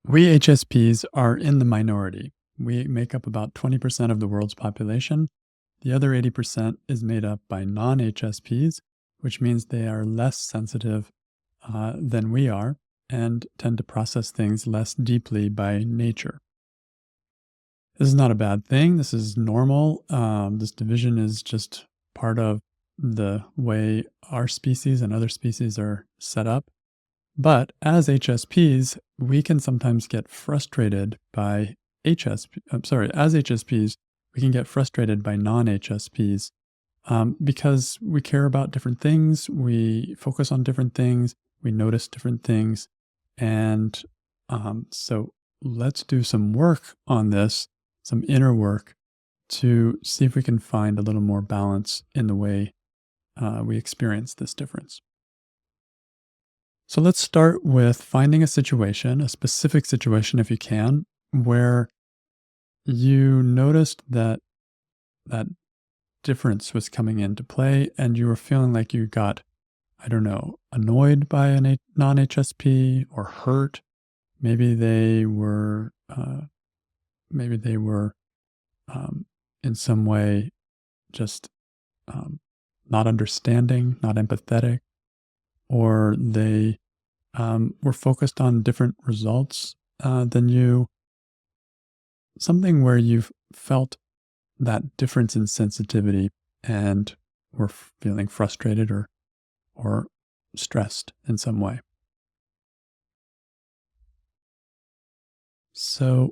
We HSPs are in the minority. We make up about 20% of the world's population. The other 80% is made up by non HSPs, which means they are less sensitive than we are and tend to process things less deeply by nature. This is not a bad thing. This is normal. This division is just part of the way our species and other species are set up. But as HSPs, we can sometimes get frustrated by as HSPs, we can get frustrated by non-HSPs because we care about different things, we focus on different things, we notice different things. And so let's do some work on this, some inner work to see if we can find a little more balance in the way we experience this difference. So let's start with finding a situation, a specific situation if you can, where you noticed that that difference was coming into play and you were feeling like you got, I don't know, annoyed by a non-HSP or hurt. Maybe they were, in some way just not understanding, not empathetic, or they were focused on different results than you, something where you've felt that difference in sensitivity and were feeling frustrated or stressed in some way. So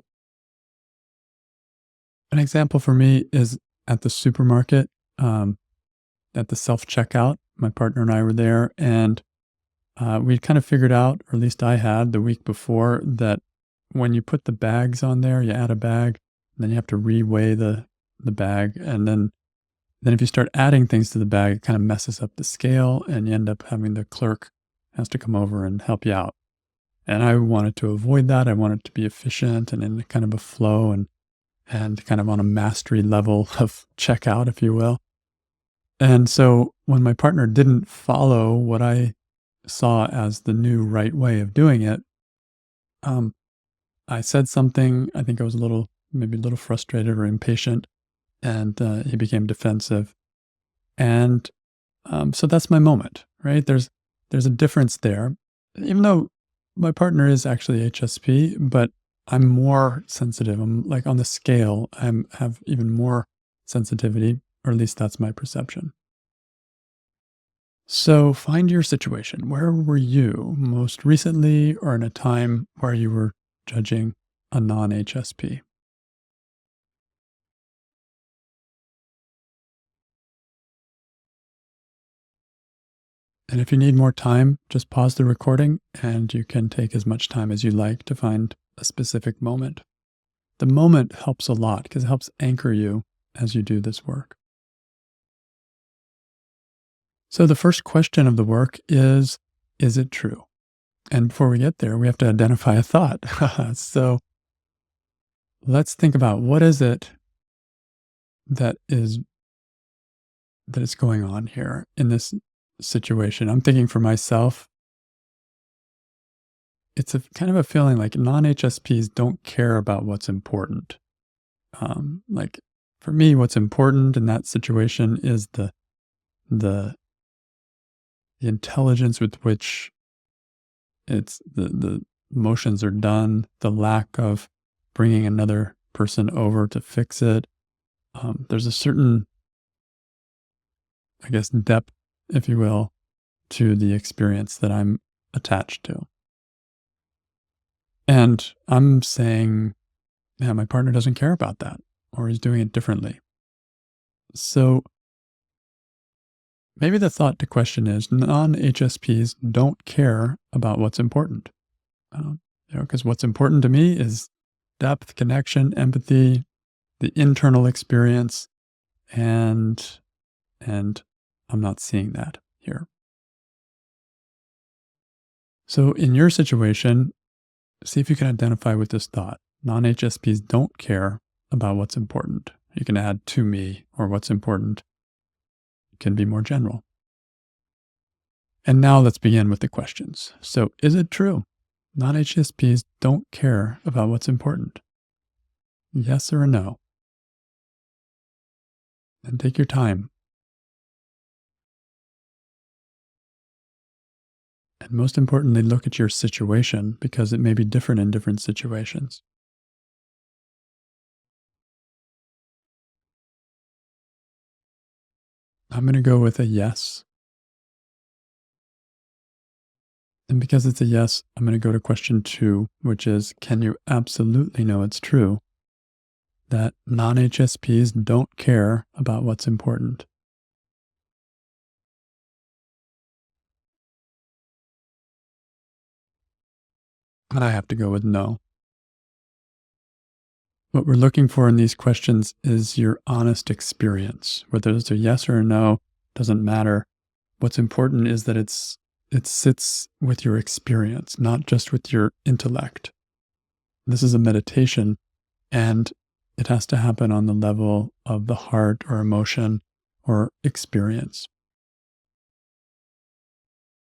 an example for me is at the supermarket, at the self-checkout. My partner and I were there, and we'd kind of figured out, or at least I had the week before, that when you put the bags on there, you add a bag, then you have to reweigh the bag. And then if you start adding things to the bag, it kind of messes up the scale and you end up having the clerk has to come over and help you out. And I wanted to avoid that. I wanted to be efficient and in kind of a flow and kind of on a mastery level of checkout, if you will. And so when my partner didn't follow what I saw as the new right way of doing it, I said something. I think I was maybe a little frustrated or impatient, and he became defensive. And so that's my moment, right? There's a difference there, even though my partner is actually HSP, but I'm more sensitive. I'm like on the scale, have even more sensitivity, or at least that's my perception. So find your situation. Where were you most recently or in a time where you were judging a non-HSP? And if you need more time, just pause the recording and you can take as much time as you like to find a specific moment. The moment helps a lot because it helps anchor you as you do this work. So the first question of the work is it true? And before we get there, we have to identify a thought. So let's think about what is it that is going on here in this situation. I'm thinking for myself, it's a kind of a feeling like non-HSPs don't care about what's important. Like for me, what's important in that situation is the intelligence with which the motions are done, the lack of bringing another person over to fix it. There's a certain, I guess, depth, if you will, to the experience that I'm attached to. And I'm saying, yeah, my partner doesn't care about that, or he's doing it differently. So maybe the thought to question is non-HSPs don't care about what's important. Because what's important to me is depth, connection, empathy, the internal experience, and I'm not seeing that here. So in your situation, see if you can identify with this thought. Non-HSPs don't care about what's important. You can add to me or what's important. It can be more general. And now let's begin with the questions. So is it true? Non-HSPs don't care about what's important. Yes or a no. And take your time. And most importantly, look at your situation because it may be different in different situations. I'm going to go with a yes. And because it's a yes, I'm going to go to question 2, which is, can you absolutely know it's true that non-HSPs don't care about what's important? And I have to go with no. What we're looking for in these questions is your honest experience. Whether it's a yes or a no, doesn't matter. What's important is that it sits with your experience, not just with your intellect. This is a meditation, and it has to happen on the level of the heart or emotion or experience.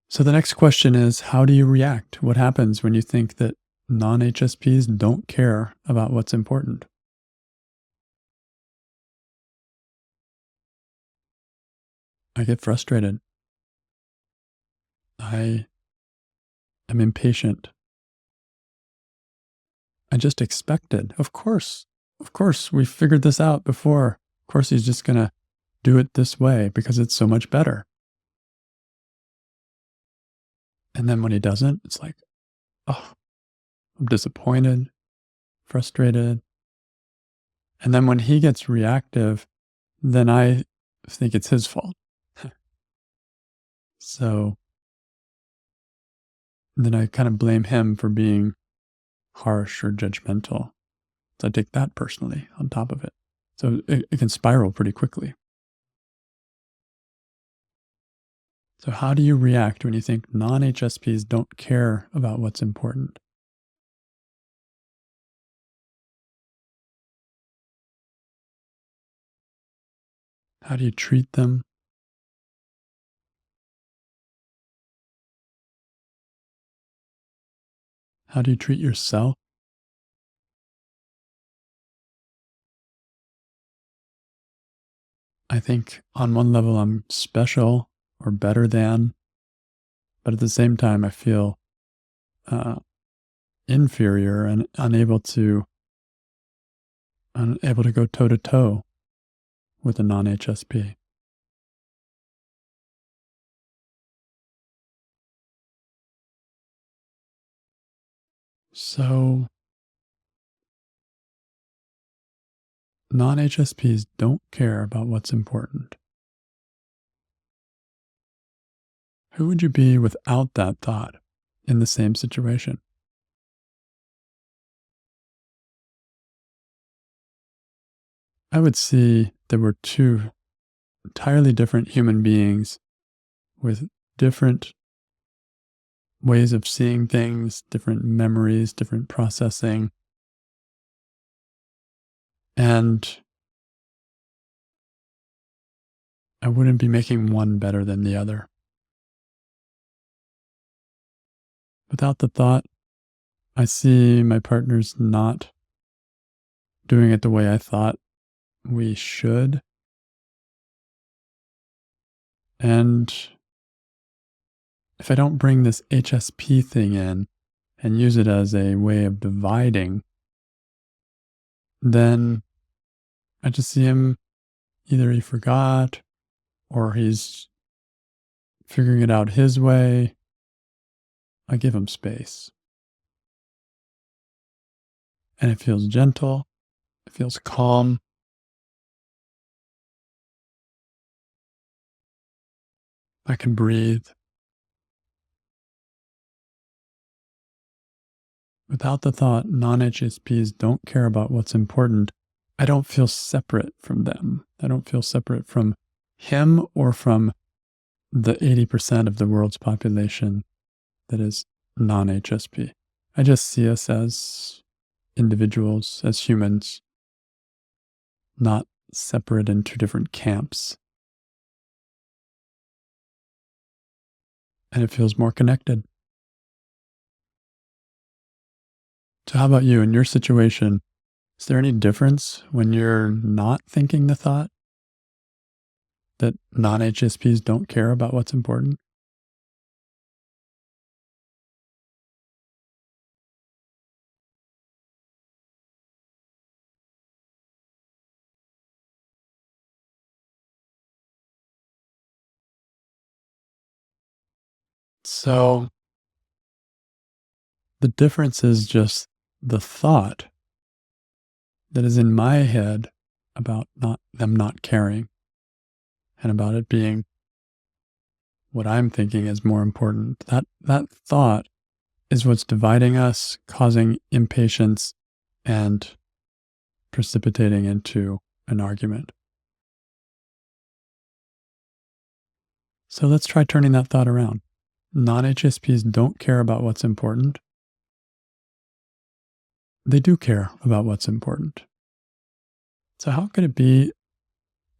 So the next question is, how do you react? What happens when you think that non-HSPs don't care about what's important? I get frustrated. I am impatient. I just expected. Of course. Of course, we figured this out before. Of course, he's just going to do it this way because it's so much better. And then when he doesn't, it's like, oh, I'm disappointed, frustrated. And then when he gets reactive, then I think it's his fault. So then I kind of blame him for being harsh or judgmental. So I take that personally on top of it. So it can spiral pretty quickly. So, how do you react when you think non HSPs don't care about what's important? How do you treat them? How do you treat yourself? I think on one level I'm special or better than, but at the same time I feel uh, inferior and unable to go toe to toe with a non HSP. So non HSPs don't care about what's important. Who would you be without that thought in the same situation? I would see there were two entirely different human beings with different ways of seeing things, different memories, different processing. And I wouldn't be making one better than the other. Without the thought, I see my partner's not doing it the way I thought we should. And if I don't bring this HSP thing in and use it as a way of dividing, then I just see him either he forgot or he's figuring it out his way. I give him space. And it feels gentle, it feels calm. I can breathe. Without the thought, non HSPs don't care about what's important, I don't feel separate from them. I don't feel separate from him or from the 80% of the world's population that is non HSP. I just see us as individuals, as humans, not separate into different camps. And it feels more connected. So, how about you in your situation? Is there any difference when you're not thinking the thought that non HSPs don't care about what's important? So, the difference is just the thought that is in my head about not them not caring and about it being what I'm thinking is more important. That thought is what's dividing us, causing impatience and precipitating into an argument. So let's try turning that thought around. Non HSPs don't care about what's important. They do care about what's important. So, how could it be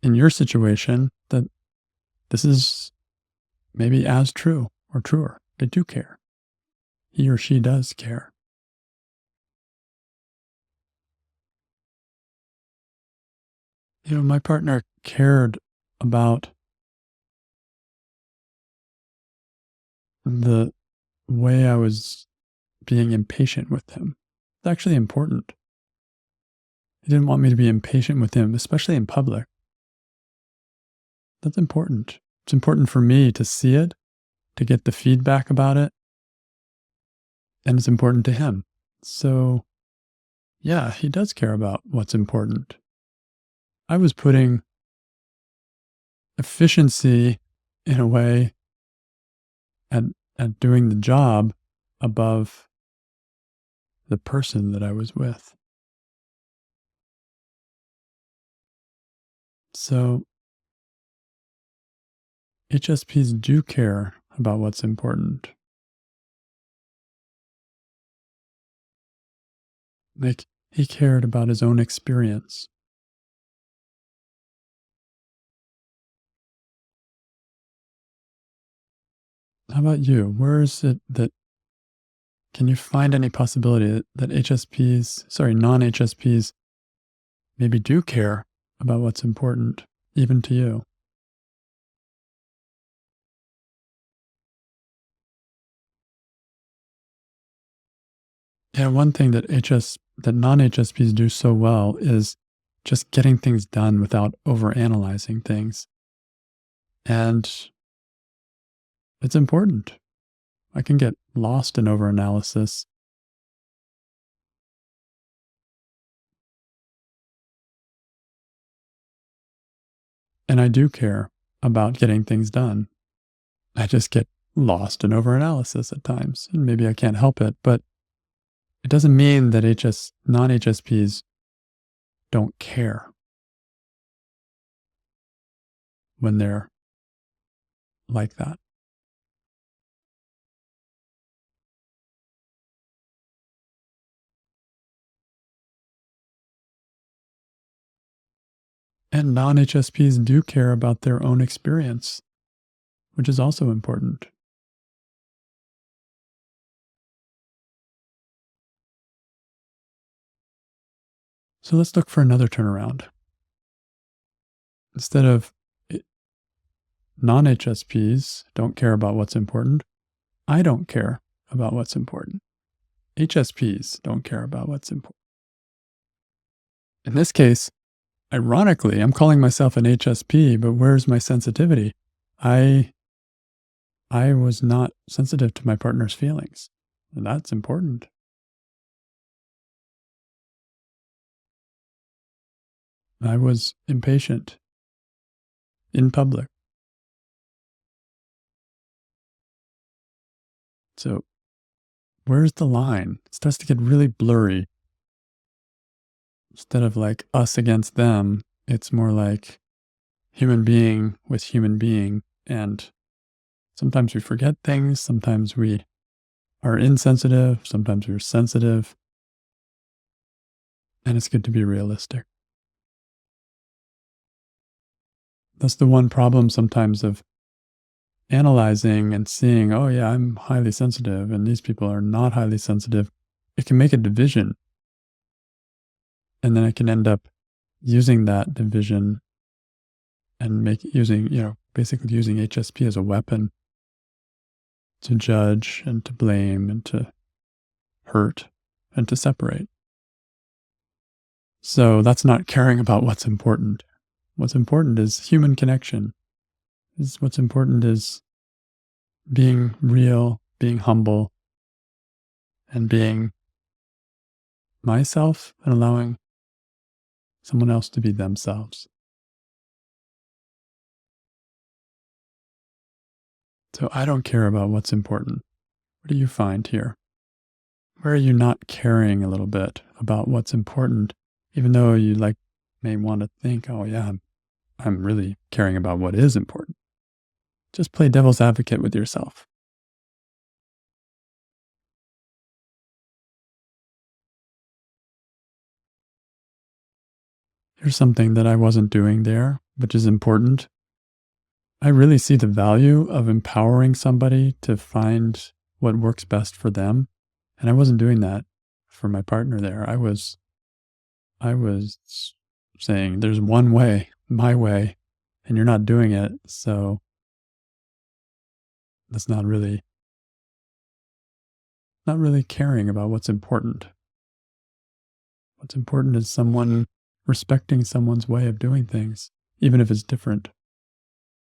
in your situation that this is maybe as true or truer? They do care. He or she does care. My partner cared about the way I was being impatient with him. It's actually important. He didn't want me to be impatient with him, especially in public. That's important. It's important for me to see it, to get the feedback about it, and it's important to him. So, yeah, he does care about what's important. I was putting efficiency in a way at, at doing the job above the person that I was with. So, HSPs do care about what's important. Like, he cared about his own experience. How about you? Where is it that can you find any possibility that non HSPs, maybe do care about what's important, even to you? Yeah, one thing that non HSPs do so well is just getting things done without overanalyzing things. And it's important. I can get lost in overanalysis. And I do care about getting things done. I just get lost in overanalysis at times. And maybe I can't help it, but it doesn't mean that non HSPs don't care when they're like that. And non HSPs do care about their own experience, which is also important. So let's look for another turnaround. Instead of non HSPs don't care about what's important, I don't care about what's important. HSPs don't care about what's important. In this case, ironically, I'm calling myself an HSP, but where's my sensitivity? I I was not sensitive to my partner's feelings. And that's important. I was impatient in public. So, where's the line? It starts to get really blurry. Instead of like us against them, it's more like human being with human being. And sometimes we forget things. Sometimes we are insensitive. Sometimes we're sensitive. And it's good to be realistic. That's the one problem sometimes of analyzing and seeing, oh, yeah, I'm highly sensitive and these people are not highly sensitive. it can make a division, and then I can end up using that division and basically using HSP as a weapon to judge and to blame and to hurt and to separate. So that's not caring about what's important. What's important is human connection. What's important is being real, being humble, and being myself and allowing someone else to be themselves. So I don't care about what's important. What do you find here? Where are you not caring a little bit about what's important, even though you may want to think, oh yeah, I'm really caring about what is important. Just play devil's advocate with yourself. Here's something that I wasn't doing there, which is important. I really see the value of empowering somebody to find what works best for them. And I wasn't doing that for my partner there. I was saying there's one way, my way, and you're not doing it. So that's not really caring about what's important. What's important is someone respecting someone's way of doing things, even if it's different.